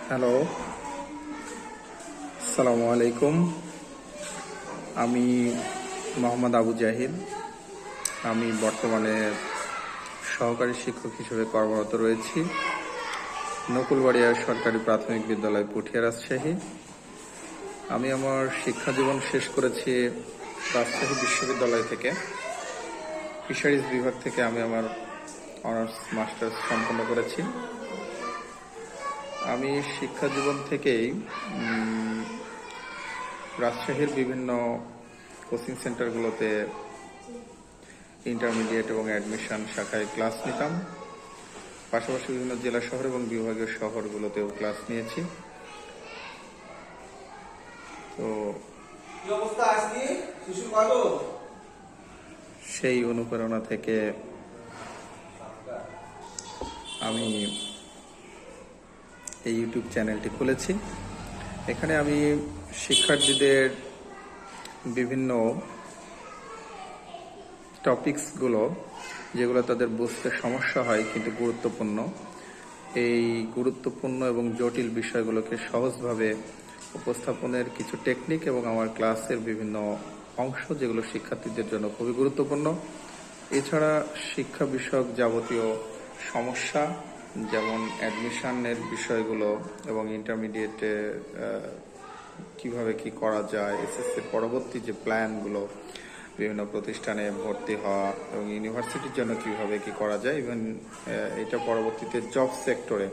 Hello, আসসালামু আলাইকুম। আমি মোহাম্মদ আবু জাহিদ। আমি বর্তমানে সহকারী শিক্ষক হিসেবে কর্মরত রয়েছি নকুলবাড়িয়া সরকারি প্রাথমিক বিদ্যালয়, পুঠিয়া, রাজশাহী। আমি আমার শিক্ষা জীবন শেষ করেছি রাজশাহী বিশ্ববিদ্যালয় থেকে। ফিশারিজ বিভাগ থেকে আমি আমার অনার্স মাস্টার্স সম্পন্ন করেছি। আমি শিক্ষা জীবন থেকেই রাজশাহীর বিভিন্ন কোচিং সেন্টারগুলোতে ইন্টারমিডিয়েট এবং অ্যাডমিশন শাখায় ক্লাস নিতাম। পাশাপাশি বিভিন্ন জেলা শহর এবং বিভাগীয় শহরগুলোতেও ক্লাস নিয়েছি। তো সেই অনুপ্রেরণা থেকে আমি এই ইউটিউব চ্যানেলটি খুলেছি। এখানে আমি শিক্ষার্থীদের বিভিন্ন টপিকসগুলো, যেগুলো তাদের বুঝতে সমস্যা হয় কিন্তু গুরুত্বপূর্ণ, এই গুরুত্বপূর্ণ এবং জটিল বিষয়গুলোকে সহজভাবে উপস্থাপনের কিছু টেকনিক এবং আমার ক্লাসের বিভিন্ন অংশ, যেগুলো শিক্ষার্থীদের জন্য খুবই গুরুত্বপূর্ণ। এছাড়া শিক্ষা বিষয়ক যাবতীয় সমস্যা, যেমন অ্যাডমিশনের বিষয়গুলো এবং ইন্টারমিডিয়েটে কিভাবে কি করা যায়, এসএসসির পরবর্তী যে প্ল্যানগুলো, বিভিন্ন প্রতিষ্ঠানে ভর্তি হওয়া এবং ইউনিভার্সিটির জন্য কিভাবে কি করা যায়, ইভেন এটা পরবর্তীতে জব সেক্টরে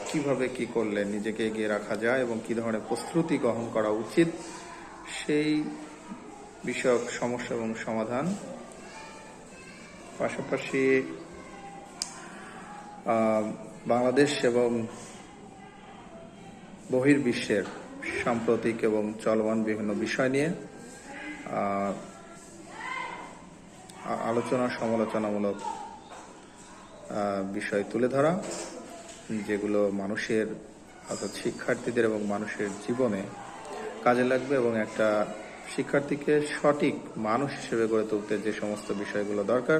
কিভাবে কি করলে নিজেকে এগিয়ে রাখা যায় এবং কি ধরনের প্রস্তুতি গ্রহণ করা উচিত, সেই বিষয়ক সমস্যা এবং সমাধান। পাশাপাশি বাংলাদেশ এবং বহির্বিশ্বের সাম্প্রতিক এবং চলমান বিভিন্ন বিষয় নিয়ে আলোচনা সমালোচনামূলক বিষয় তুলে ধরা, যেগুলো মানুষের অর্থাৎ শিক্ষার্থীদের এবং মানুষের জীবনে কাজে লাগবে এবং একটা শিক্ষার্থীকে সঠিক মানুষ হিসেবে গড়ে তুলতে যে সমস্ত বিষয়গুলো দরকার,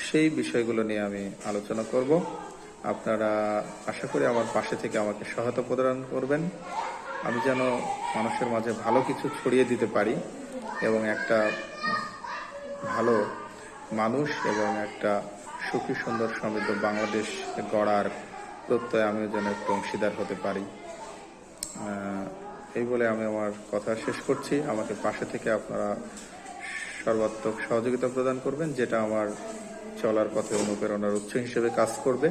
সেই বিষয়গুলো নিয়ে আমি আলোচনা করব। আপনারা আশা করি আমার পাশে থেকে আমাকে সহায়তা প্রদান করবেন, আমি যেন মানুষের মাঝে ভালো কিছু ছড়িয়ে দিতে পারি এবং একটা ভালো মানুষ এবং একটা সুখী, সুন্দর, সমৃদ্ধ বাংলাদেশ গড়ার প্রত্যয় আমিও যেন একটু অংশীদার হতে পারি। এই বলে আমি আমার কথা শেষ করছি। আমাকে পাশে থেকে আপনারা সর্বাত্মক সহযোগিতা প্রদান করবেন, যেটা আমার চলার পথে অনুপ্রেরণার উৎস হিসেবে কাজ করবে।